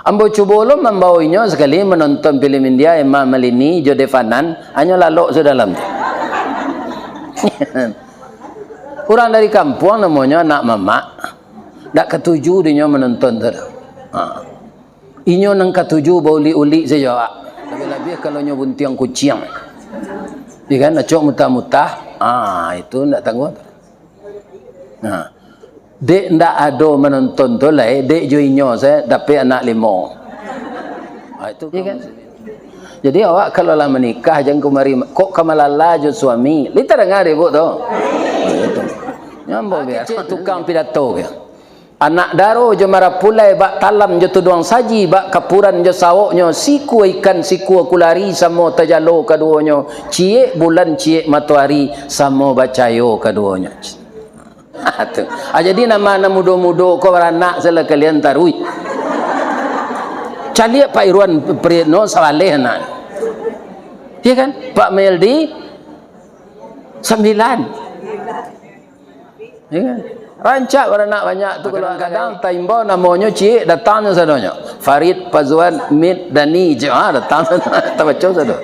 Ambo cubolom membawa inyo sekali menonton film India Emma Malini, Jode Fanan, hanya lalok ke dalam. Orang dari kampung namanya anak mamak, tak ketuju dia menonton tu. Inyo nang ketuju bauli-uli saja. Lebih-lebih kalau nyo buntiang kucing. Dia kan acok mutah-mutah, itu tak tangguh. Dek ndak ada menonton tu lah, dek jo inyo saya dapat anak 5. Itu kan. Jadi awak kalau lah menikah jangan kumari kok kamalala jo suami. Lita dengar ibu tu. Nyambo biar tukang pidato dia. Anak daro jo mara pulai bak talam jo tuduang saji bak kapuran jo sawoknyo siku ikan siku kulari samo tajalo kaduonyo cie bulan cie matahari samo bacayo kaduonyo. Jadi nama mudo-mudo ko beranak sela kalian tarui. Calia Pak Irwan Priyetno sawaleh nak. Ya kan? Pak Meldi 9. Ya kan? Rancak beranak banyak tu kalau kadang taimbau namanya cik datang sadonya. Farid Pazwan Mid Dani datang tak baca sado.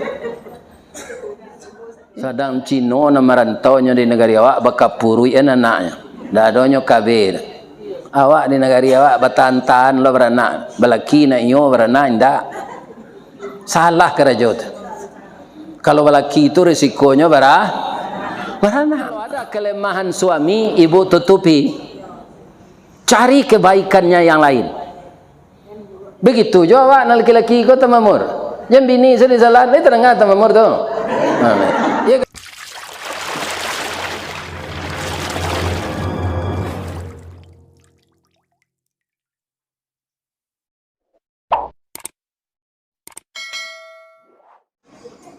Sadang Cino nama rantaunya di negara awak bakapurui anaknya. Dah adonyo kabir. Awak di negara awak batantan lo beranak. Balaki na iyo beranak ndak. Salah keraja tu. Kalau balaki itu risikonya beranak. Kalau ada kelemahan suami, ibu tutupi. Cari kebaikannya yang lain. Begitu juga awak nak laki-laki kau tamamur. Yang bini sedih salah, ni terengah tamamur tu. Ya.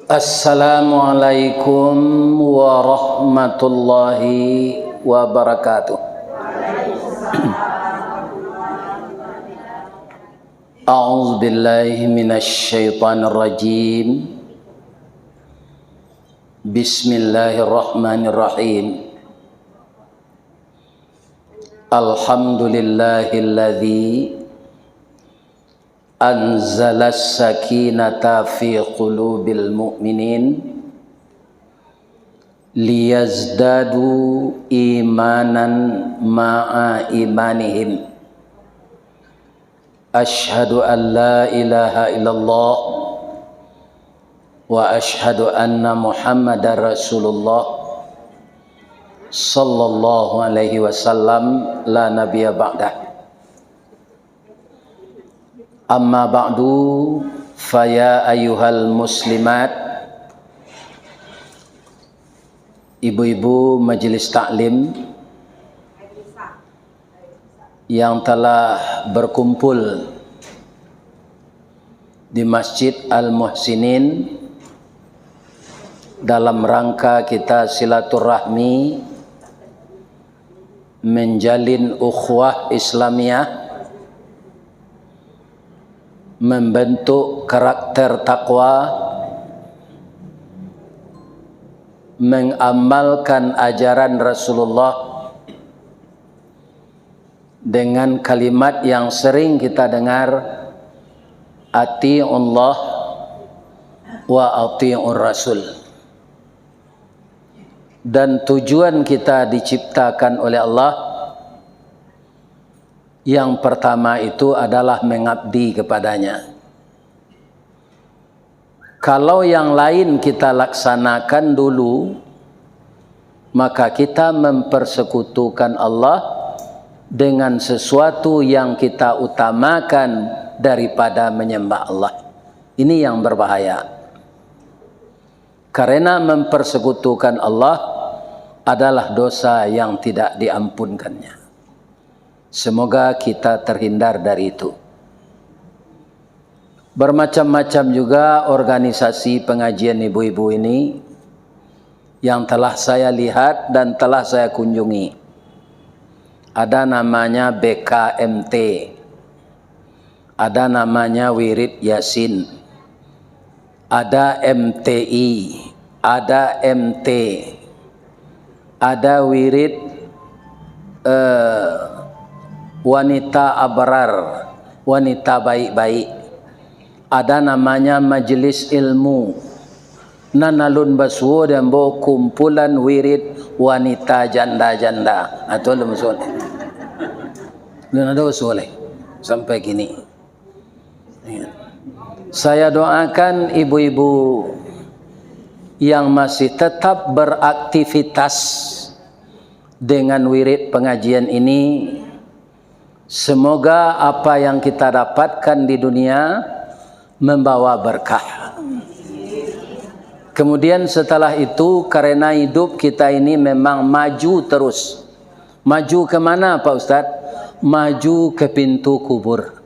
Assalamualaikum warahmatullahi wabarakatuh. A'udzu billahi minasy syaithanir rajim. Bismillahirrahmanirrahim. Alhamdulillahilladzi anzalas sakinata fi qulubil mu'minin liyazdadu imanan ma'a imanihim. Ashhadu an la ilaha illallah wa ashhadu anna Muhammadar Rasulullah sallallahu alaihi wasallam la nabiyya ba'dah. Amma ba'du faya ayyuhal muslimat, ibu-ibu majelis taklim yang telah berkumpul di Masjid Al-Muhsinin dalam rangka kita silaturahmi menjalin ukhuwah Islamiyah, membentuk karakter takwa, mengamalkan ajaran Rasulullah dengan kalimat yang sering kita dengar, ati'ullah wa ati'ur rasul. Dan tujuan kita diciptakan oleh Allah yang pertama itu adalah mengabdi kepadanya. Kalau yang lain kita laksanakan dulu, maka kita mempersekutukan Allah dengan sesuatu yang kita utamakan daripada menyembah Allah. Ini yang berbahaya. Karena mempersekutukan Allah adalah dosa yang tidak diampunkannya. Semoga kita terhindar dari itu. Bermacam-macam juga organisasi pengajian ibu-ibu ini yang telah saya lihat dan telah saya kunjungi. Ada namanya BKMT, ada namanya Wirid Yasin, ada MTI, ada MT, ada Wirid Wanita Abrar, wanita baik-baik. Ada namanya majelis ilmu. Nanalun baswo dan bo kumpulan wirid wanita janda-janda. Atau lu soleh. Lu ada soleh sampai kini. Saya doakan ibu-ibu yang masih tetap beraktivitas dengan wirid pengajian ini, semoga apa yang kita dapatkan di dunia membawa berkah. Kemudian setelah itu, karena hidup kita ini memang maju terus. Maju kemana Pak Ustadz? Maju ke pintu kubur.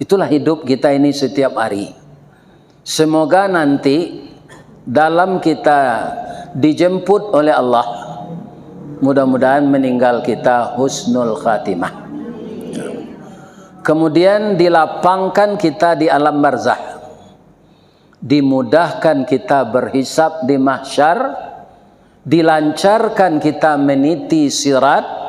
Itulah hidup kita ini setiap hari. Semoga nanti dalam kita dijemput oleh Allah, mudah-mudahan meninggal kita husnul khatimah. Kemudian dilapangkan kita di alam barzakh. Dimudahkan kita berhisab di mahsyar, dilancarkan kita meniti sirat,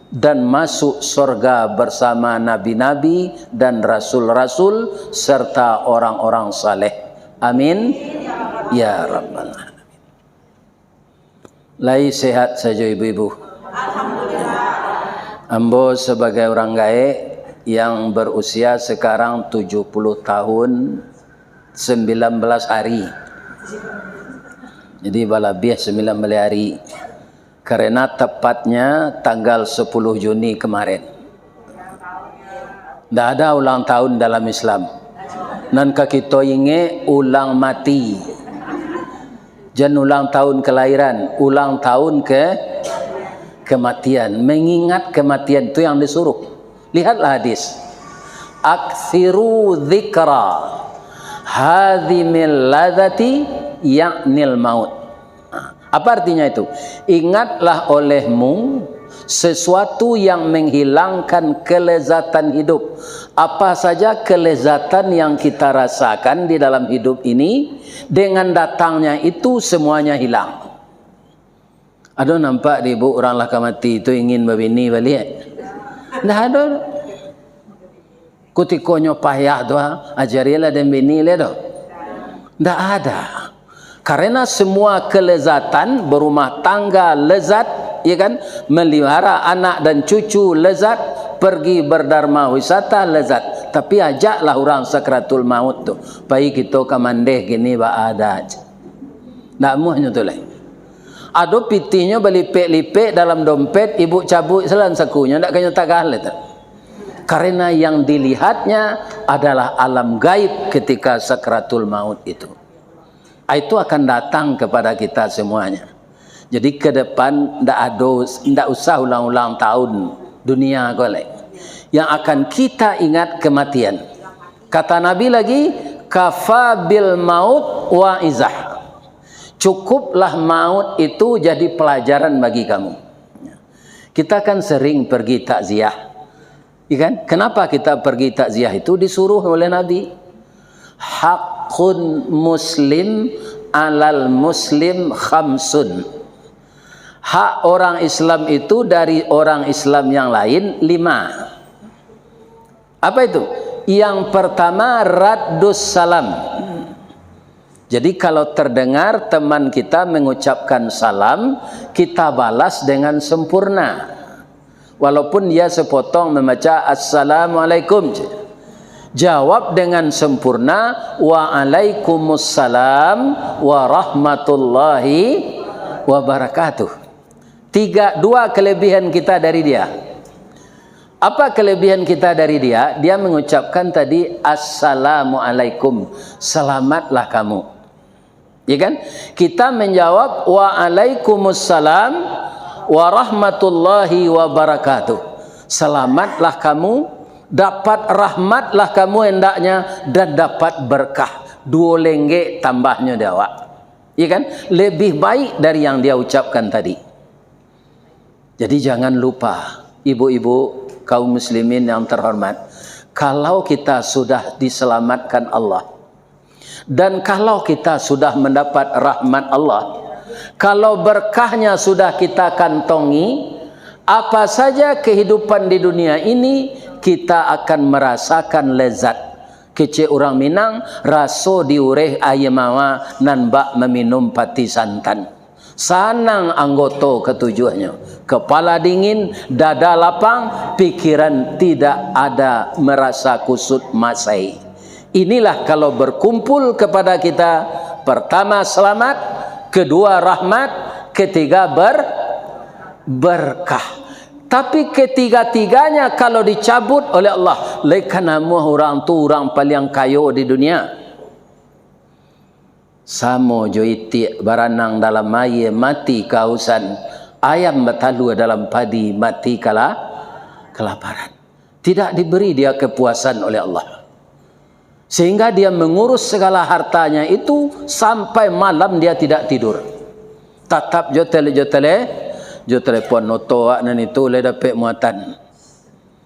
dan masuk surga bersama nabi-nabi dan rasul-rasul serta orang-orang saleh. Amin ya rabbal alamin. Lai sehat saja ibu-ibu. Alhamdulillah. Ambo sebagai orang gaek yang berusia sekarang 70 tahun 19 hari. Jadi balabih 19 hari. Karena tepatnya tanggal 10 Juni kemarin. Tidak ada ulang tahun dalam Islam. Nan kita inge ulang mati. Jangan ulang tahun kelahiran, ulang tahun kematian. Mengingat kematian itu yang disuruh. Lihatlah hadis. Aktsiru dzikra hadhimil ladzati ya'nil maut. Apa artinya itu? Ingatlah olehmu sesuatu yang menghilangkan kelezatan hidup. Apa saja kelezatan yang kita rasakan di dalam hidup ini, dengan datangnya itu semuanya hilang. Ada nampak di ibu orang laka mati itu ingin berbini balik? Tidak ada. Kutikonyo payah doa ajarilah dan bini le do. Tidak ada. Karena semua kelezatan berumah tangga lezat, ya kan, melihara anak dan cucu lezat, pergi berdharma wisata lezat. Tapi ajaklah orang sakratul maut tu, baik kita kamandeh gini ba ada aja. Nak muhnya tu lain. Ado pitinya belipek-lipek dalam dompet, ibu cabut selan sakunya, ndak kanya tagah le tu. Karena yang dilihatnya adalah alam gaib ketika sakratul maut itu. Itu akan datang kepada kita semuanya. Jadi ke depan tidak usah ulang-ulang tahun dunia golek. Yang akan kita ingat kematian. Kata Nabi lagi, kafa bil maut wa izah. Cukuplah maut itu jadi pelajaran bagi kamu. Kita kan sering pergi takziah. Ya kan? Kenapa kita pergi takziah itu? Disuruh oleh Nabi. Hakun muslim alal muslim khamsun. Hak orang Islam itu dari orang Islam yang lain 5. Apa itu? Yang pertama raddus salam. Jadi kalau terdengar teman kita mengucapkan salam, kita balas dengan sempurna. Walaupun dia sepotong membaca assalamualaikum, jawab dengan sempurna waalaikumsalam warahmatullahi wabarakatuh. Dua kelebihan kita dari dia. Apa kelebihan kita dari dia? Dia mengucapkan tadi assalamualaikum, selamatlah kamu. Ya kan? Kita menjawab waalaikumsalam warahmatullahi wabarakatuh. Selamatlah kamu, dapat rahmatlah kamu hendaknya, dan dapat berkah. 2 lengge tambahnya dia awak. Ya kan? Lebih baik dari yang dia ucapkan tadi. Jadi jangan lupa, ibu-ibu kaum muslimin yang terhormat, kalau kita sudah diselamatkan Allah, dan kalau kita sudah mendapat rahmat Allah, kalau berkahnya sudah kita kantongi, apa saja kehidupan di dunia ini kita akan merasakan lezat. Kecil orang Minang raso diureh ayamawa nan bak meminum pati santan. Sanang anggota ketujuhnya. Kepala dingin, dada lapang, pikiran tidak ada merasa kusut masai. Inilah kalau berkumpul kepada kita, pertama selamat, kedua rahmat, ketiga berkah. Tapi ketiga-tiganya kalau dicabut oleh Allah, lekanamu orang tu orang paling kaya di dunia. Samo joiti baranang dalam air mati kehausan, ayam betalu dalam padi mati kelaparan. Tidak diberi dia kepuasan oleh Allah, sehingga dia mengurus segala hartanya itu sampai malam dia tidak tidur. Tatap jo telepon noto wak nan itu le dapat muatan.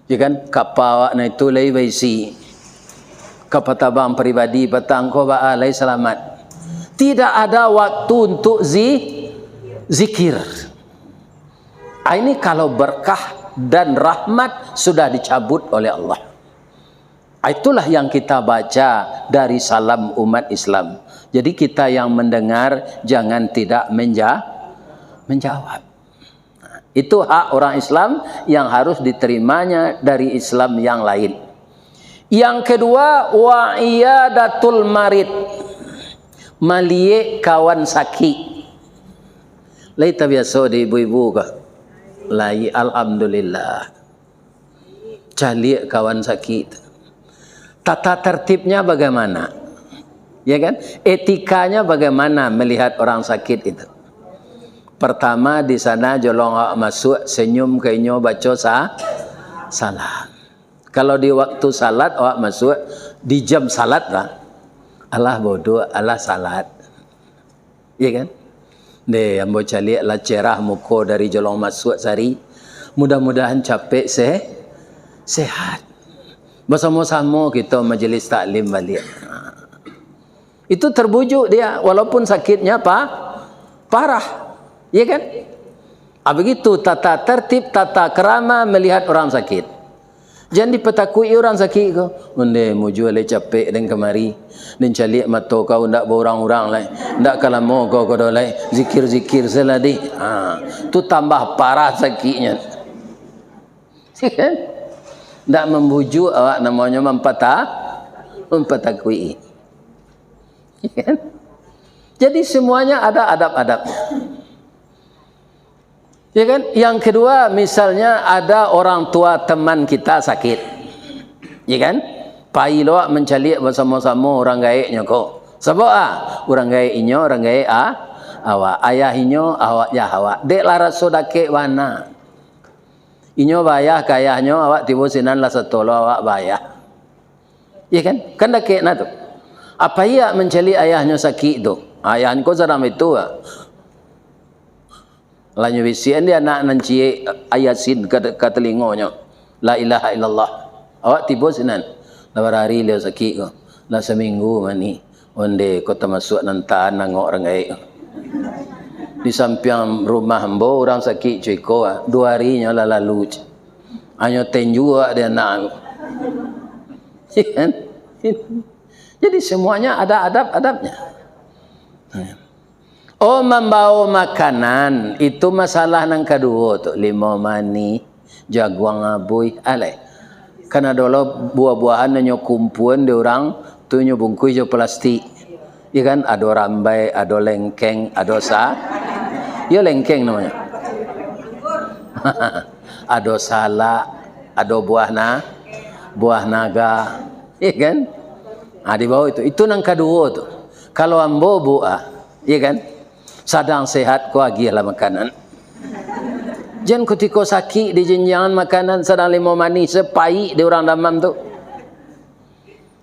Ya kan, kapal wak nan itu le baisi. Kapal tabang pribadi petang ko ba alai selamat. Tidak ada waktu untuk zikir. Ini kalau berkah dan rahmat sudah dicabut oleh Allah. Itulah yang kita baca dari salam umat Islam. Jadi kita yang mendengar jangan tidak menjawab. Itu hak orang Islam yang harus diterimanya dari Islam yang lain. Yang kedua, wa iyadatul marid, malie kawan sakit. Lai tak biasa di ibu-ibu kah? Lai alhamdulillah. Cari kawan sakit. Tata tertibnya bagaimana? Ya kan? Etikanya bagaimana melihat orang sakit itu? Pertama di sana jolong awak masuk, senyum ke inyo baca salam. Kalau di waktu salat awak masuk, di jam salat lah, Allah bodoh, Allah salat. Ya kan? Deh, ambo cali lah cerah muka dari jolong masuk sari. Mudah-mudahan capek sehat. Bersama-sama kita majlis taklim balik. Itu terbujuk dia walaupun sakitnya parah. Ya kan? Begitu tata tertib, tata kerama melihat orang sakit. Jangan dipetakui orang sakit kau. Onde muju le capek dan kemari. Dan calik mata kau ndak berorang-orang lai. Ndak kalamo kau dolai zikir-zikir seladi. Tu tambah parah sakitnya. Ya kan? Ndak membujuk awak namanya mempatakui. Ya kan? Jadi semuanya ada adab-adabnya. Ya kan? Yang kedua, misalnya ada orang tua teman kita sakit. Ya kan? Pai lo mencari bersama-sama orang gaeknya kok. Sebab orang gaek inyo, orang gaek awak. Ayah inyo, awak ya awak. Dek lara sodake wana. Inyo bayah kayahnya awak tiba sinan lah setolo awak bayah. Ya kan? Kan dak na tu. Apa ia mencari ayahnya sakit tu? Ayahnya kau sedang itu Lanyu bisian dia nak nanci ayasin ke telingonya. La ilaha illallah. Awak tiba sinan. Lawan hari dia sakit ko. Lah seminggu mani. Onde kota masuk nantaan nangok orang gaik. Di samping rumah hamba orang sakit cuy ko. 2 harinya lah lalu. Hanya tenju dia nak. Jadi semuanya ada adab-adabnya. Oh, membawa makanan itu masalah nang kedua tu. 5 mani, jaguang abuy, alai. Karena dulu buah-buahan nyo kumpuan di orang tu nyo bungkus jo plastik. Ya kan? Ada rambai, ada lengkeng, ada ya lengkeng namanya. Ada salak, ada buah naga. Ya kan? Di bawah itu. Itu nang kedua tu. Kalau ambo buah, ya kan? Sadang sehat kau agilah makanan. Jangan ketika sakit di jenjangan makanan sedang 5 mani sepai di orang damam tu.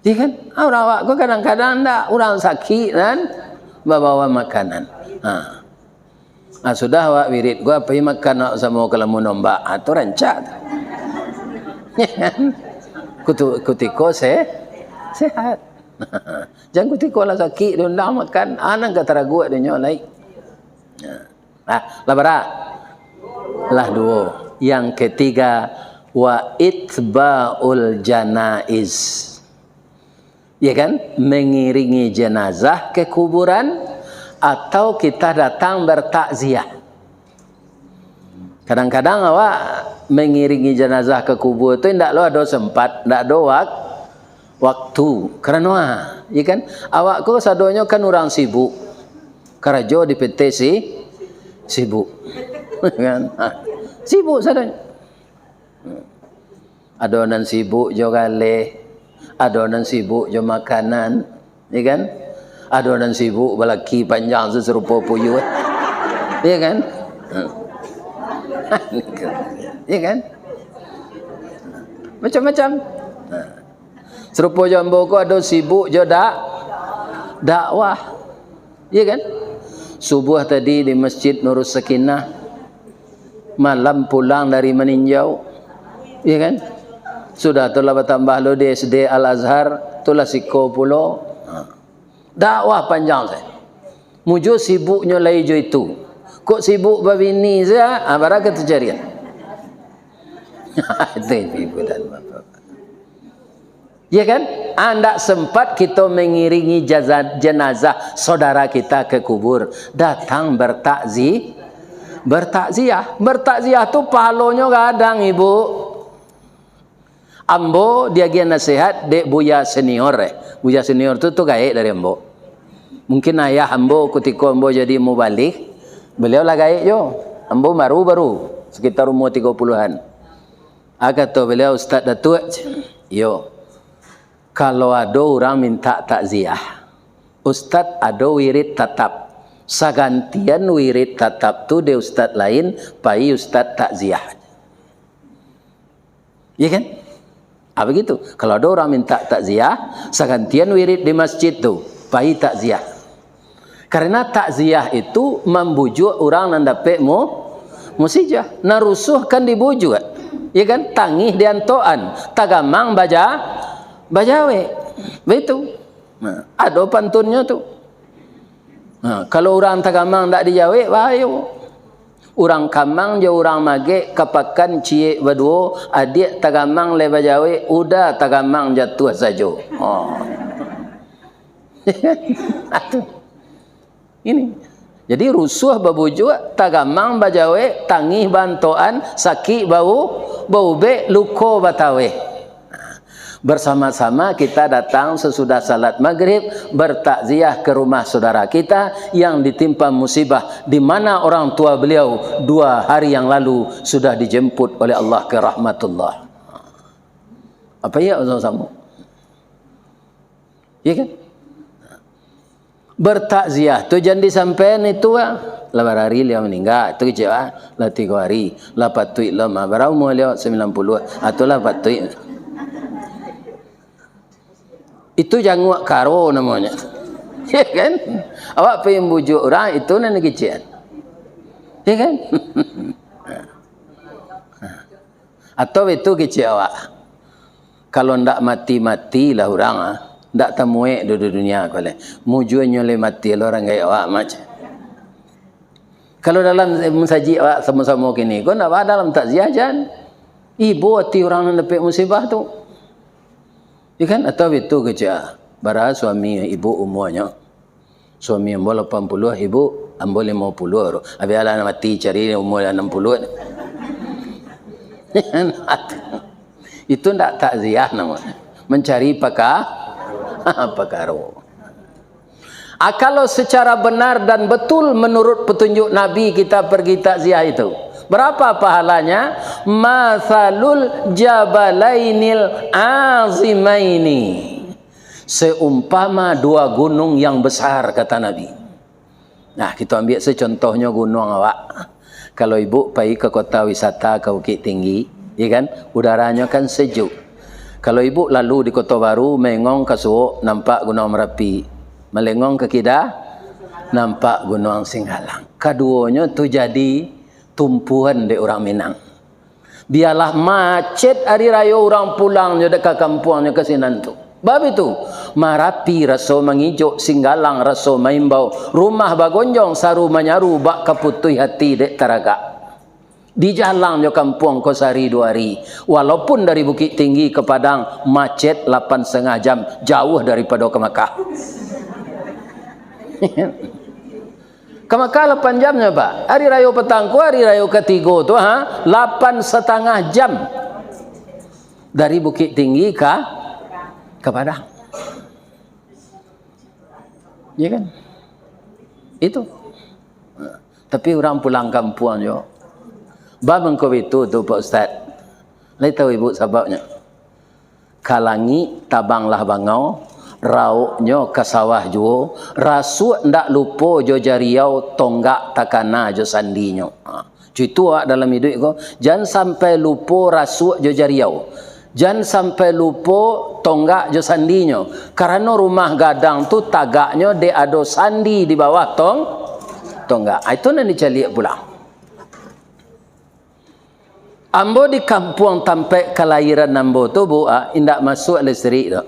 Iya kan? Orang awak kau kadang-kadang tak orang sakit kan bawa makanan. Sudah awak wirid gua pergi makan sama kelamu nombak. Tu rancak. Ya kan? Ketika sehat. Jangan ketika lah sakit dia nak makan anak kata ragu dia nyolai. Lah 2. Yang ketiga, wa itba'ul janaiz. Ya kan? Mengiringi jenazah ke kuburan atau kita datang bertakziah. Kadang-kadang awak mengiringi jenazah ke kubur itu tidak lo ada sempat, tidak ada waktu. Kerana ya kan? Awak ko sadonyo kan orang sibuk. Karajo di PT sibuk. Kan? Sibuk sadonyo. Adonan sibuk jo gale, adonan sibuk jo makanan, ya kan? Adonan sibuk balaki panjang serupa puyuh. Ya kan? Ya kan? Macam-macam. Serupa jambo ko ada sibuk jo dakwah. Ya kan? Subuh tadi di Masjid Nurus Sakinah, malam pulang dari meninjau. Ya kan? Sudah itulah bertambah lo di SD Al-Azhar, itulah siko pulo. Dakwah panjang saya. Mujo sibuknya laijo itu. Kok sibuk babini saya? Baraka terjarian. Itu ibu dan bapak. Ya kan? Anda sempat kita mengiringi jenazah saudara kita ke kubur. Datang bertakziah. Bertakziah tu pahalonya kadang ibu. Ambo dia gian nasihat dek buya senior. Buya senior tu gaib dari ambo. Mungkin ayah ambo ketika ambo jadi mubalik, beliau lah gaib jo. Ambo baru sekitar umur 30-an. Kata beliau, Ustaz Datuk, yo, kalau ada orang minta takziah, Ustaz ada wirid tatap. Sagantian wirid tatap tu de Ustaz lain, pai Ustaz takziah. Ya kan? Begitu. Kalau ada orang minta takziah, segantian wirid di masjid tu, pai takziah. Karena takziah itu membujuk orang yang dapat musijah. Narusuh kan dibujuk. Ya kan? Tangih diantoan, tagamang bajawe. Begitu. Nah, ada pantunnya tu. Nah, kalau orang tagamang tak dijawe, bahayo. Orang kamang je orang mage kapakan cie berdua adik tagamang leba jawe udah tagamang jatuh saja. Ini. Jadi rusuh babujuk tagamang bajawe tangih bantoan sakit bau be luko batawe. Bersama-sama kita datang sesudah salat maghrib bertakziah ke rumah saudara kita yang ditimpa musibah di mana orang tua beliau 2 hari yang lalu sudah dijemput oleh Allah ke rahmatullah. Apa ya sama-sama? Ya kan? Bertakziah tu jangan disampaikan itu labar hari dia meninggal tu kecewa lah 3 hari lah patui lah berapa umur dia 90 atau lah patui. Itu janguk karo namanya. Ya kan? Awak pengen bujuk orang itu nanti kecian. Ya kan? Atau itu kecil awak. Kalau ndak mati-matilah orang ndak temui di dunia kole. Mujurnya le mati orang gaya awak macam. Kalau dalam mensaji awak sama-sama kini, kau nak dalam takziah jan. Ibu hati orang yang dapat musibah tu. Ya kan? Atau itu kerja bara suami ibu umurnya suami ambo 80 ibu ambo 50 abi ala mati cari umur 60 itu ndak takziah namanya mencari pakaro. Kalau secara benar dan betul menurut petunjuk Nabi kita pergi takziah itu berapa pahalanya? Mathalul jabalainil azimaini. Seumpama 2 gunung yang besar kata Nabi. Nah, kita ambil secontohnya gunung awak. Kalau ibu pergi ke kota wisata ke Bukit Tinggi, ya kan? Udaranya kan sejuk. Kalau ibu lalu di Kota Baru, mengong ke Suwok, nampak Gunung Merapi. Melengong ke Kedah, nampak Gunung Singgalang. Keduanya tu jadi tumpuan di orang Minang. Biarlah macet hari raya orang pulang dekat kampungnya ke sinan tu. Bab itu Marapi raso mengijuk, Singgalang raso maimbau, rumah bagonjong saru menyaru bak kaputui hati dek taraga. Di jalan jo kampung ko sehari 2 hari. Walaupun dari Bukit Tinggi ke Padang macet 8,5 jam, jauh daripada ke Makkah. Ke Makkah 8 jamnya Pak. Hari raya petangku, hari raya ketiga tu 8,5 jam. Dari Bukit Tinggi ke Padang. Ya kan? Itu. Tapi orang pulang kampung jo. Babang kau itu tu Pak Ustaz. Lai tahu ibu sebabnya. Kalangi tabanglah bangau, rauknya ke sawah jo, rasuk ndak lupa jo jariau tonggak takana jo sandinyo. Itu dalam hidup ko, jangan sampai lupa rasuk jo jariau. Jangan sampai lupa tonggak jo sandinyo. Karena rumah gadang tu tagaknya de ado sandi di bawah tonggak. Itu nanti cari pulang. Ambo di kampung tampai kelahiran ambo tu bu, indak masuk listrik tu.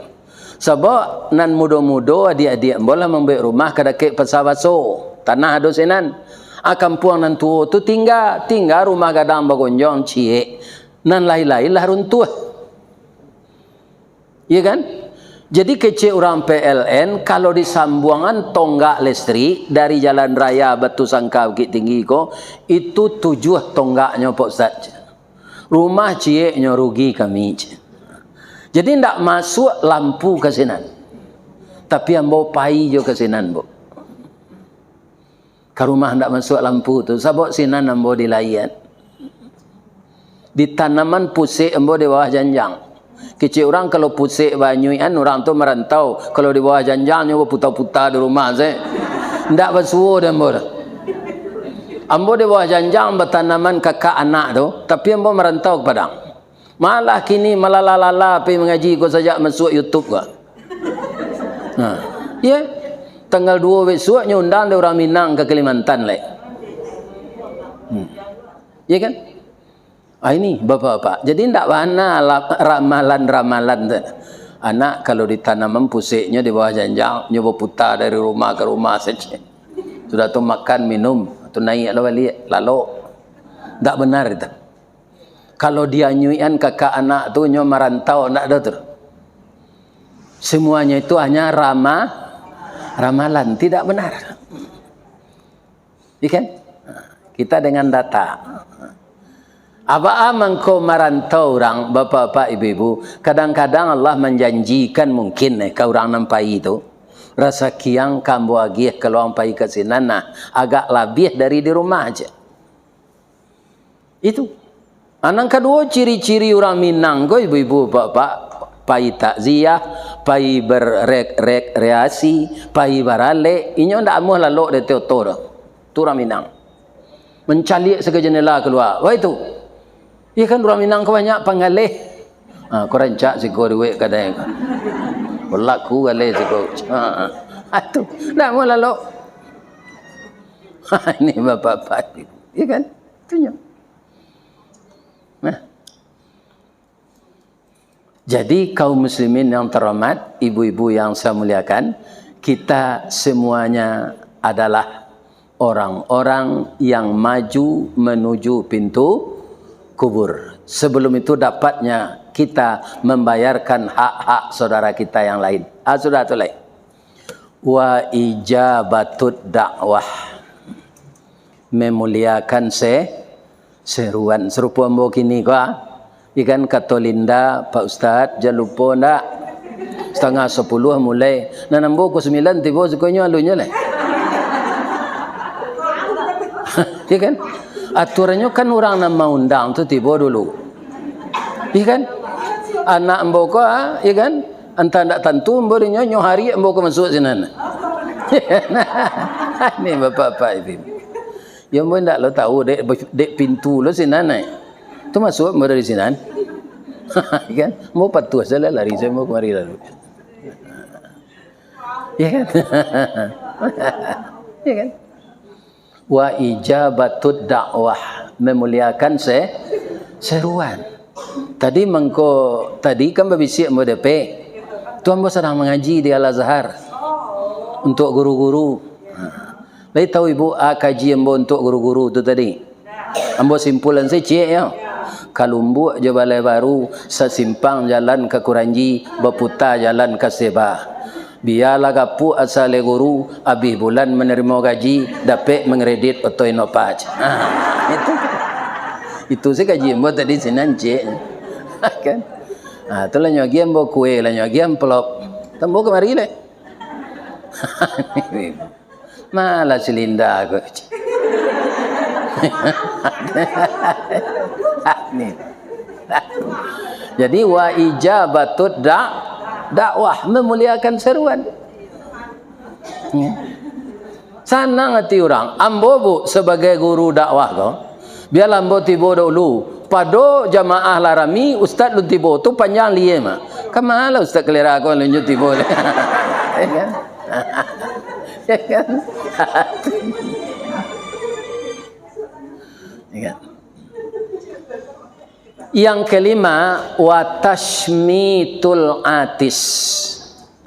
Sebab nan muda-muda adik-adik ambo lah membeli rumah kada ke pasawaso. Tanah ado senan. Kampung nan tua tu tinggal rumah gadang bagonjong cie. Nan lain-lain lah runtuh. Ya kan? Jadi kecil orang PLN kalau disambungan tonggak listrik dari jalan raya Batu Sangka Bukit Tinggi ko, itu 7 tonggaknya Pak Ustaz. Rumah cieknya rugi kami. Jadi tidak masuk lampu ke sinan. Tapi yang bawa pai jo ke sinan bu. Ke rumah tidak masuk lampu tu. Sebab sinan yang bawa dilayan. Di tanaman pusik yang bawa di bawah janjang. Kecil orang kalau pusik banyuan orang tu merantau. Kalau di bawah janjang nyoba putar-putar di rumah saya. Tidak bersuara dan bawa. Ambo di bawah janjang bertanaman kakak anak tu, tapi ambo merantau ke Padang. Malah kini malah lala pergi mengaji kau saja masuk YouTube kau. Ya, tanggal 2 besok undang dia orang Minang ke Kalimantan lagi. Ya kan? Ini bapak-bapak. Jadi tidak mana ramalan-ramalan tu. Anak kalau ditanaman pusiknya di bawah janjang, nyoba putar dari rumah ke rumah saja. Sudah tu makan minum. Tu naik lalu tak benar itu. Kalau dia nyuian kakak anak tu nyo merantau tak ada tu. Semuanya itu hanya ramalan, tidak benar. Ikan? Kita dengan data. Apa mangko merantau orang bapak-bapak ibu-ibu, kadang-kadang Allah menjanjikan mungkin ke orang nampai itu. Rasa kiang kambu agih kalau ampai ke sinana agak lebih dari di rumah aja. Itu. Anang kedua ciri-ciri orang Minang ko ibu-ibu bapak, pai takziah, pai berrekreasi, pai barale, inyo ndak amuh lalu de teotor. Tu orang Minang. Mencalik segi jendela keluar. Wah itu. Ya kan orang Minang ko banyak pangalih. Kau rancak siko duit kadang. Berlaku kali siko. Itu. Nak mau lalu. Ini bapak-bapak. Ya kan? Itunya. Nah. Jadi kaum muslimin yang terhormat, ibu-ibu yang saya muliakan, kita semuanya adalah orang-orang yang maju menuju pintu kubur. Sebelum itu dapatnya kita membayarkan hak-hak saudara kita yang lain. Sudah tu lain. Wa ijabatud dakwah. Memuliakan seruan. Serupa ambo kini ko. Ikan kata Linda, Pak Ustaz, jangan lupa ndak. 9:30 mulai. Nan ambo ko 9 tiba sukonyo alunya lah. Ya kan? Aturannya kan orang nama undang tu tiba dulu. Ya kan? Anak ambo ko, ya kan? Entah ndak tentu ambo nyo hari ambo ko masuk sinan. Ini bapak-bapak itu. Ya ambo ndak lo tahu dek pintu lo sinan ai. Tu masuk ambo dari sinan. Ya kan? Ambo patuh salah lari saya ambo kemari lalu. Ya kan? Ya kan? Wa ijabatud dakwah, memuliakan seruan. Tadi kan berbisik ambo DP. Tu ambo sedang mengaji di Al-Azhar untuk guru-guru. Lai tahu ibu kaji ambo untuk guru-guru tu tadi. Ambo simpulan saya cik ya. Kalumbu je Balai Baru, sesimpang jalan ke Kuranji, berputar jalan ke Seba. Biarlah gapu asal guru, habis bulan menerima gaji, dapat mengredit otoi nopaj. Itu saya gaji ambo tadi sinan cik. Kan? Itulah nyogi ambo kue, lah nyogi amplop. Tambo kemari le. Malah silinda aku. Jadi wa ijabatut dakwah, memuliakan seruan. Senang hati orang. Ambo bu sebagai guru dakwah kau, biarlah ambo tibo dulu. Pado jamaah larami ustaz lu tibo tu panjang liye mah. Kemana ustaz kelera kau lunjuk tibo. Ya kan? Ya kan? Yang kelima, watashmitul atis.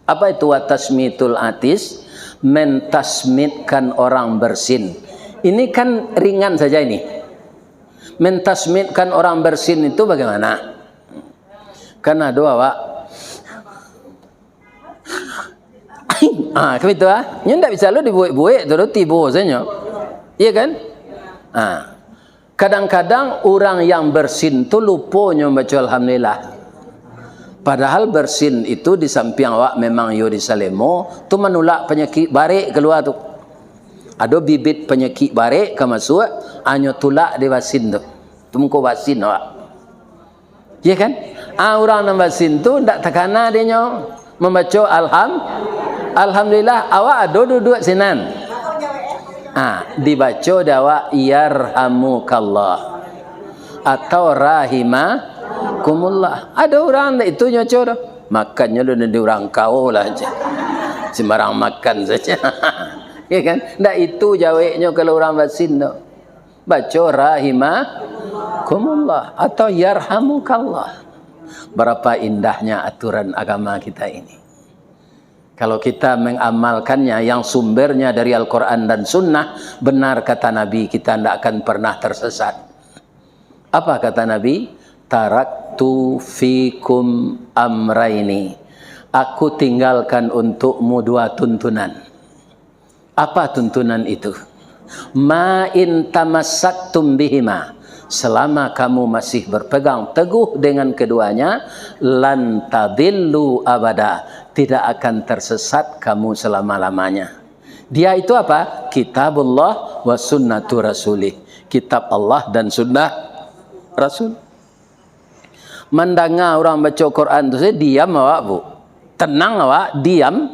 Apa itu watashmitul atis? Mentasmitkan orang bersin. Ini kan ringan saja ini. Mentasmitkan orang bersin itu bagaimana? Kan ada awak. Kamu itu Nya ndak bisa lo dibuik-buik tu tibo saja. Iya kan? Kadang-kadang orang yang bersin tu lupa baca alhamdulillah. Padahal bersin itu di samping awak memang yo disalemo tu menolak penyakit barik keluar tu. Ada bibit penyakit barik ke masuk, anyo tulak di vasin tu. Tu muko vasin awak. Ya kan? Orang yang vasin tu ndak takana dia nyo membaca alhamdulillah awak ada duduk sinan. Dibaca dawa yarhamukallah atau rahimakumullah. Ada orang itu nyoco dah. Makannya lu di orang kau lah aja. Sembarang makan saja. Ya kan? Ndak itu jawabnya kalau orang vasin tu. Baca rahimakumullah atau yarhamukallah. Berapa indahnya aturan agama kita ini. Kalau kita mengamalkannya yang sumbernya dari Al-Quran dan Sunnah, benar kata Nabi, kita tidak akan pernah tersesat. Apa kata Nabi? Taraktu fikum amraini. Aku tinggalkan untukmu dua tuntunan. Apa tuntunan itu? Ma in tamassaktum bihima. Selama kamu masih berpegang teguh dengan keduanya, lan tadillu abada, tidak akan tersesat kamu selama-lamanya. Dia itu apa? Kitabullah wa sunnatu rasulih. Kitab Allah dan sunnah Rasul. Mendengar orang baca Quran tu saya diam awak bu. Tenang awak, diam.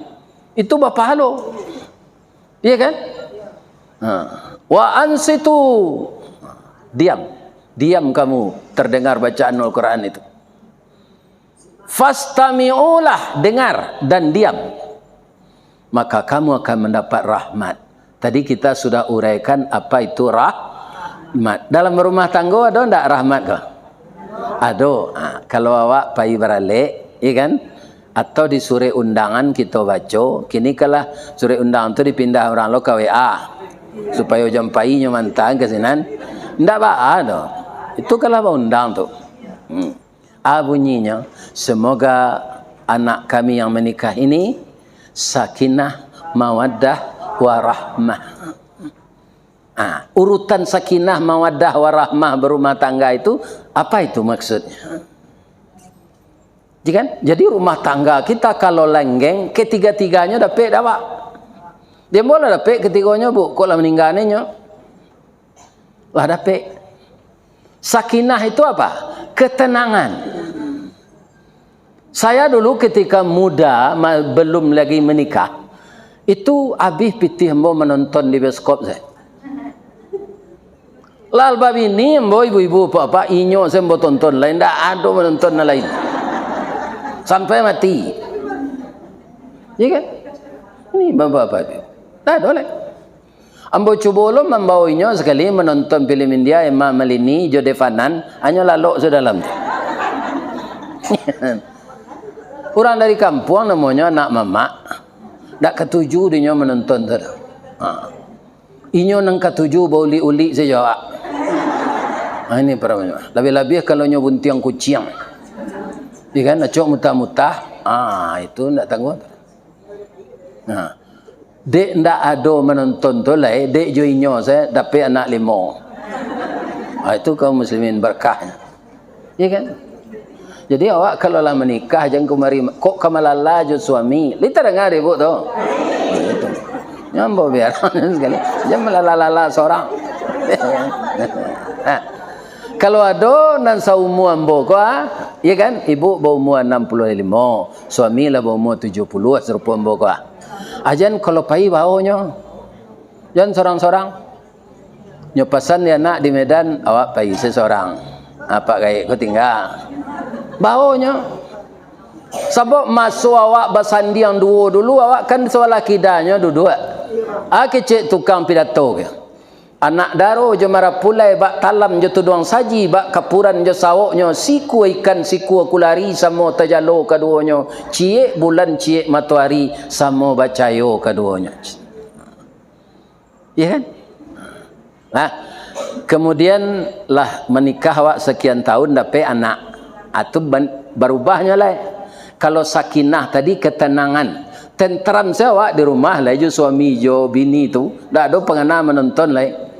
Itu berpahala. Iya kan? Wa ansitu. Diam. Diam kamu terdengar bacaan Al-Quran itu. Fastami'ulah, dengar dan diam. Maka kamu akan mendapat rahmat. Tadi kita sudah uraikan apa itu rahmat. Dalam rumah tangga ada enggak rahmat kah? Ada. Kalau awak pai beralik, ya kan? Atau di suri undangan kita baca, kini kalah suri undangan itu dipindah orang lo ke WA supaya jam pai nya mantan ke sinan. Enggak ada. Itu kalau undang tu. Bunyinya, semoga anak kami yang menikah ini sakinah, mawaddah, warahmah. Urutan sakinah, mawaddah, warahmah berumah tangga itu, apa itu maksudnya? Jadi rumah tangga kita kalau lenggeng, ketiga-tiganya dapat apa? Dia boleh dapat ketiganya bu, kalau meninggalnya lah dapat. Sakinah itu apa? Ketenangan. Saya dulu ketika muda, belum lagi menikah, itu habis pitih mau menonton di bioskop saya. Lal babi ni mbo ibu-ibu apa inyo saya mau tonton lain, ndak ada menonton lain. Sampai mati. Ya kan? Ini bapak-bapak. Tak boleh. Ambo cuba lo membawanya sekali menonton film India Emma Malini, Jodie Fanan, hanya lalu sudah dalam. Orang dari kampung namanya anak mama, tak ketujuh dia menonton tu. Inyo nang ketujuh bau uli-uli saja. Ini para lebih-lebih kalau nyo buntiang kucing. Iya kan, acok mutah-mutah. Itu ndak tangguh. Nah, dek ndak ado menonton tu lah, dek joinyo saya dapat anak 5. Itu kaum muslimin berkahnya. Iya kan? Jadi awak kalau lah menikah jangan kemari kok kamalala jo suami. Lita dengar ibu tu. Itu. Nyambo biar sekali. Jangan melalala seorang. Kalau ada nan saumur ambo ko ya kan, ibu berumur 65, suami lah berumur 70 serupa ambo ko. Ajan kalau pai baonyo. Jangan seorang-seorang. Nyo pesan ya nak di Medan awak pai seseorang. Apa kayak kau tinggal. Baonyo. Sebab masuk awak bersandiang dulu awak kan soal akidahnya duduk. Kecik tukang pidato ke. Anak daro je marah pulai bak talam je tuduang saji bak kapuran je sawoknya siku ikan siku kulari samo tajalo keduanya cie bulan cie matahari samo bacayo keduanya. Ya kan? Nah, kemudian lah menikah awak sekian tahun dapat anak. Atau berubahnya lah. Kalau sakinah tadi ketenangan, tenteram saya awak di rumah lah jo suami jo bini tu, dak ada pengena menonton lah.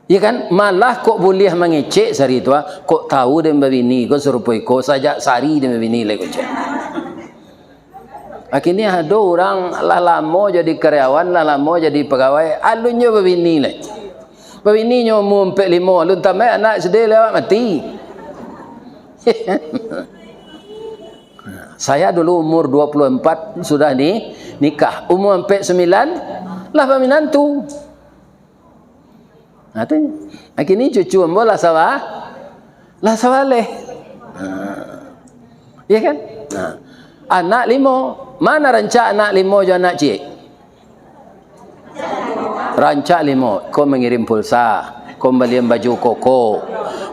Ya kan, malah kok boleh mengecek sari tu kok tahu dia bini kok serupa kok saja sari dia bini lah kok cek. Akhirnya ada orang lah lama jadi karyawan, lah lama jadi pegawai, alunnya bini lah. Bini nyo umur 45, lu tamai anak sedih lewat mati. Saya dulu umur 24 sudah nikah. Umur 49 lah peminantu. Akhirnya cucu ambo lah sawah. Lah sawaleh. Ya kan? Anak 5. Mana rancak anak 5 je anak cik? Rancak 5. Kau mengirim pulsa, kau beliin baju koko,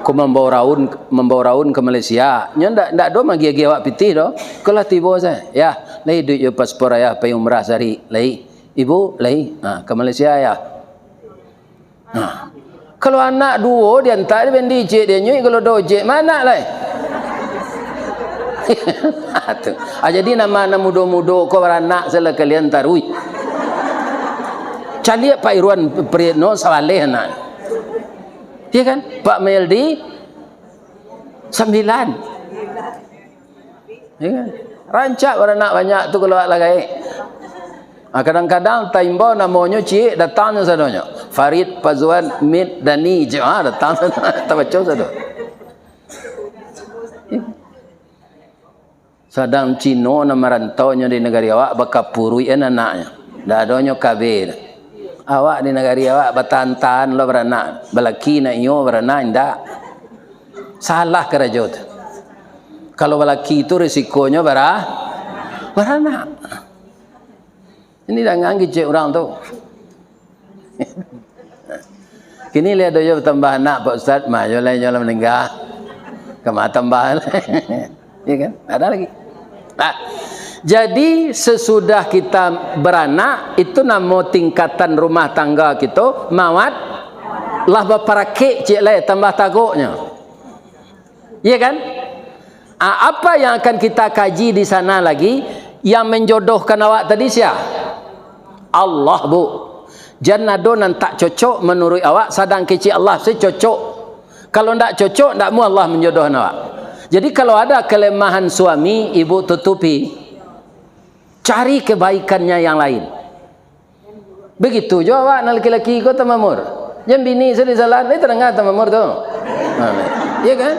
kau membawa raun ke Malaysia. Nya ndak do magi awak pitih do. Kalau tiba saya, ya, lai duit yo paspor ayah pergi umrah sehari. Lai, ibu, lai, ke Malaysia ya. Kalau anak 2 dia hantar dia bendi cik dia nyui, kalau 2 cik mana lai? Jadi nama mudo-mudo kau beranak sela kalian tarui. Cali Pak Irwan Priyatno sawaleh anak. Iya kan? Pak Meldi 9. Ya kan? Rancak beranak banyak tu kalau lagi. Kadang-kadang taimbo namanya cik datangnya sadonya. Farid Pazwan Mid Dani datang tak baca sado. Sadang Cino nama rantaunya di negara awak bakapurui anaknya. Dah adanya kabir. Awak di negara awak batantan lo beranak, balaki na iyo beranak ndak. Salah kerajut. Kalau balaki itu risikonya beranak. Ini dah nganggi cek orang tu. Kini lihat dojo tambah anak Pak Ustaz, mah yo lain jalan meninggal. Kemana tambah? Ya kan? Ada lagi. Jadi sesudah kita beranak itu nama tingkatan rumah tangga kita mawat lah berparakik cik lai tambah takutnya. Ya kan? Apa yang akan kita kaji di sana lagi yang menjodohkan awak tadi siapa? Allah bu. Jangan ada nan tak cocok menurut awak sadang kecil Allah saya cocok. Kalau ndak cocok ndak mu Allah menjodohkan awak. Jadi kalau ada kelemahan suami ibu tutupi. Cari kebaikannya yang lain. Begitu juga awak nak laki-laki kau tamamur. Yang bini sedih salah, ni terengah tamamur tu. Iya kan?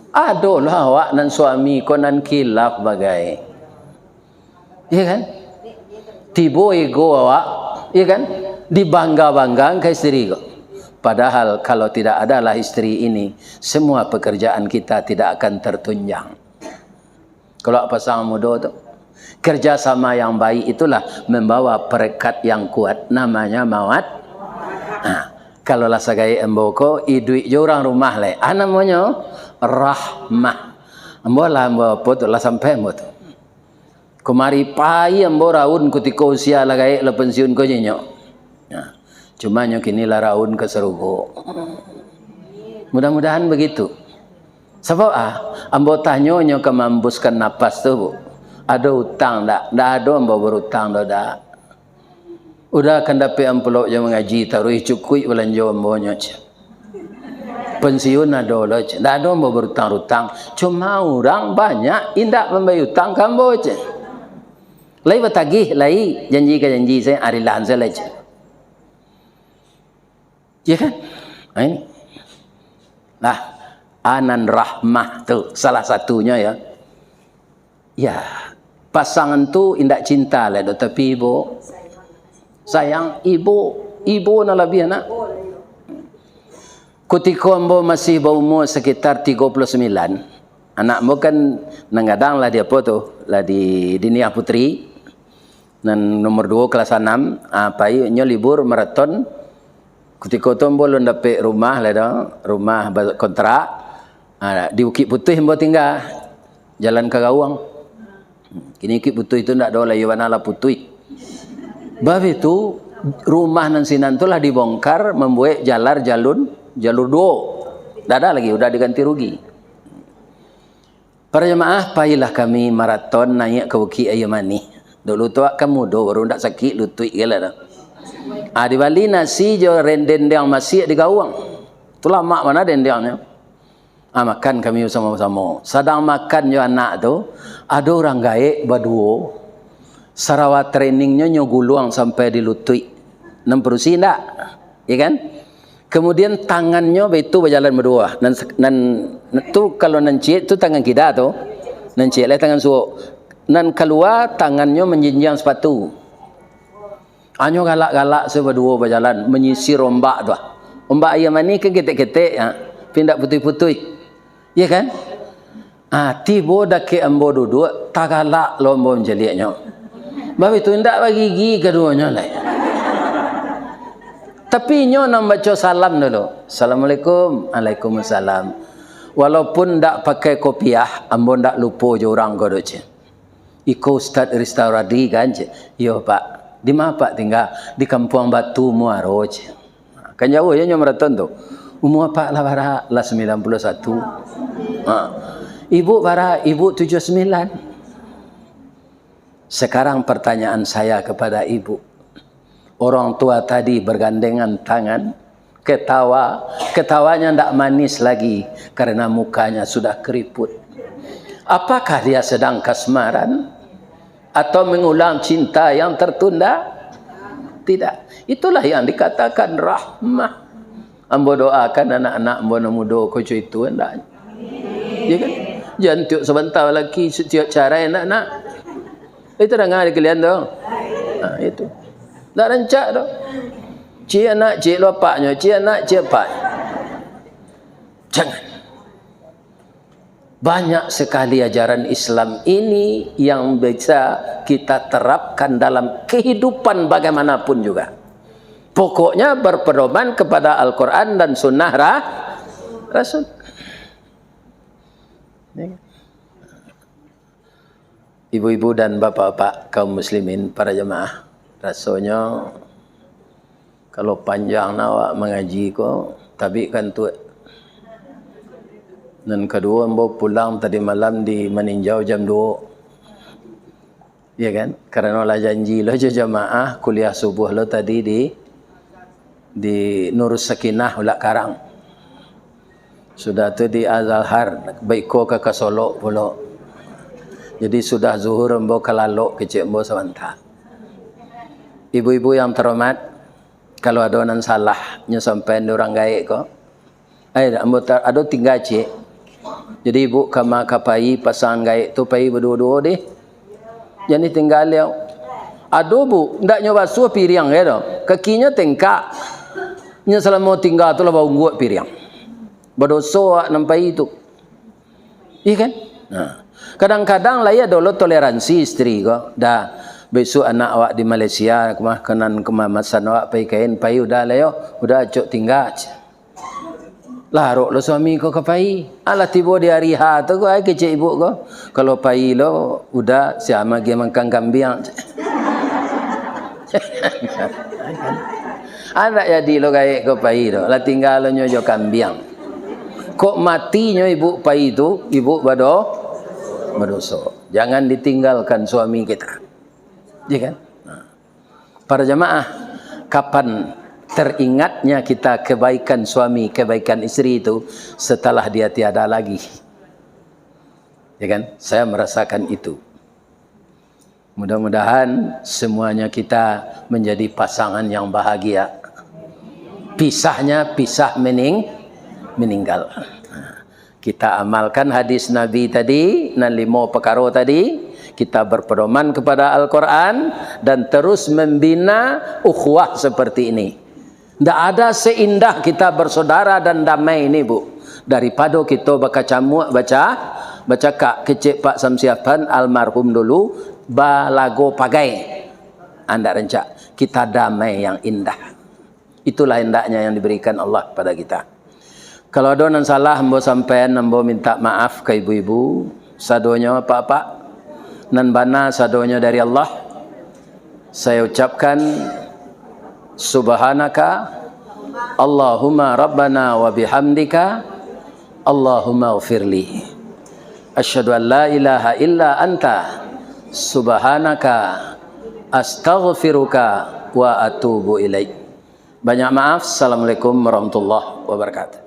Adolah awak nan suami kau nan kilaf bagai. Iya kan? Tibo ego awak, iya kan? Dibangga-banggang ke istri kau. Padahal kalau tidak adalah istri ini, semua pekerjaan kita tidak akan tertunjang. Kalau pasangan muda tu kerjasama yang baik itulah membawa perekat yang kuat namanya mawat. Kalau lah sagai emboko iduit je orang rumah le. Namanya rahmah. Ambo lah ambo pot lah sampai ambo tu. Kemari pai ambo raun ketika usia lah gaya le pensiun ko jenyo. Cuma nyo kini laraun ke serugo. Mudah-mudahan begitu. Sebab ambo tanyo nyo kemambuskan napas tu, Bu. Ada hutang tak? Dah ada ambo berhutang dah. Udah akan dapat ampulok yang mengaji taruh cukui belanja ambo nyo. Pensiun ada lah. Dah ada ambo berhutang-hutang. Cuma orang banyak indak membayar hutang ke ambo. Lai bertagih, lai janji ke janji saya arilan saya lai. Ya kan? Ini. Nah, anan rahmah tu salah satunya ya. Ya, pasangan tu indak cinta lah, tapi ibu sayang ibu na lebih anak. Ketika ambo masih berumur sekitar 39, anak ambo kan nangadang lah dia apa tu, lah di Dinia Putri, dan nomor 2 kelas 6, apa nyo libur maraton. Ketika tu ambo belum dapat rumah lah dah, rumah kontrak, di Bukit Putih ambo tinggal, Jalan Kagawang. Kini Bukit Putih itu ndak ada lah, Yowana lah Putih. Bab itu rumah nan sinan tu lah dibongkar, membuat jalur 2. Dah ada lagi, udah diganti rugi. Para jemaah, payahlah kami maraton naik ke Bukit Ayamani. Dulu tu kamu baru ndak sakit lutut gila dah. Di Bali nasi jo rendendang masih di Gawang. Tu lama mana dendangnya. Makan kami sama-sama. Sedang makan jo anak tu, ada orang gaek berdua. Sarawak trainingnya nyoguluang sampai di lutut. 60 ndak? Ya kan? Kemudian tangannya itu berjalan berdua. Dan tu kalau nancik tu tangan kita tu. Nancik lah tangan suuk. Dan keluar tangannya menjinjang sepatu. Anyo galak-galak seberdua berjalan menyisir ombak tu. Ombak ayam ni kan ketek-ketek pindah putih-putih. Ya kan? Tiba dak ke ambo duduk tak galak lo ambo menjeliaknya. Bab itu ndak bagi gigi keduanya lah. Tapi nyo nak baca salam dulu. Assalamualaikum. Waalaikumsalam. Walaupun ndak pakai kopiah, ambo ndak lupa je orang ko doce. Iko Ustaz Restauradi kan je. Yo Pak. Di mana Pak tinggal? Di Kampung Batu Muaro. Kan jauh ya nyo maraton tu. Umur Pak lah bara lah 91. Ibu bara ibu 79. Sekarang pertanyaan saya kepada ibu. Orang tua tadi bergandengan tangan, ketawanya tidak manis lagi karena mukanya sudah keriput. Apakah dia sedang kasmaran atau mengulang cinta yang tertunda? Tidak. Itulah yang dikatakan rahmah. Ambo doakan anak-anak ambo muda koco itu hendak. Ya kan? Jangan tiuk sebentar lagi setiap cara anak-anak. Itu dah ngari kalian tu. Itu. Tak rancak tu. Cik anak, cik lopaknya, cik anak, cik pak. Jangan. Banyak sekali ajaran Islam ini yang bisa kita terapkan dalam kehidupan bagaimanapun juga. Pokoknya berpedoman kepada Al-Quran dan Sunnah Rasul. Ibu-ibu dan bapak-bapak kaum muslimin, para jemaah, rasanya kalau panjang awak mengaji ko, tapi kan tu. Dan kedua ambo pulang tadi malam di meninjau jam 2. Ya kan? Karena lah janji lo jemaah kuliah subuh lo tadi di Nurus Sakinah Ulak Karang. Sudah tu di Azalhar, baiko ke Solo pula. Jadi sudah zuhur ambo kalalok ke cik ambo sebentar. Ibu-ibu yang terhormat, kalau ada nan salah nyo sampai orang gaek ko. Ambo ada 3 cik. Jadi ibu kama kapai pasangan gaek tu pai berdua-dua deh. Jadi tinggal dia. Aduh bu, ndak nyoba basuh piring ya do. Kakinya tengkak. Nya selama tinggal tu lah bau nguat piring. Berdosa nampai itu. Iya kan? Kadang-kadang lah ya dulu toleransi istri ko. Dah besok anak awak di Malaysia kemah kenan kemamasan awak pai kain pai udah lah yo, udah cok tinggal. Larok lo suami ko kapai. Alah tiba di hari ha tu ko ai kecik ibu ko. Kalau pai lo udah siama ge makan kambing. Anak jadi lo kayak ko pai do, lah tinggal nyo jo kambiang. Kok matinya ibu pai itu, ibu berdosa. Jangan ditinggalkan suami kita. Ya kan? Para jamaah, kapan teringatnya kita kebaikan suami, kebaikan istri itu setelah dia tiada lagi? Ya kan? Saya merasakan itu. Mudah-mudahan semuanya kita menjadi pasangan yang bahagia. Pisahnya pisah meninggal. Kita amalkan hadis Nabi tadi, nan 5 perkara tadi. Kita berpedoman kepada Al-Quran dan terus membina ukhuwah seperti ini. Tidak ada seindah kita bersaudara dan damai ini, Bu, daripada kita baca kak kecik Pak Samsiapan almarhum dulu balago pagai. Anda rencak kita damai yang indah. Itulah hendaknya yang diberikan Allah pada kita. Kalau ada yang salah, mbo sampean mbo minta maaf ke ibu-ibu. Sadonya pak-pak nan bana sadonya dari Allah. Saya ucapkan subhanaka Allahumma rabbana wa bihamdika Allahumma ghfirli. Asyhadu an la ilaha illa anta subhanaka astaghfiruka wa atubu ilaik. Banyak maaf. Assalamualaikum warahmatullahi wabarakatuh.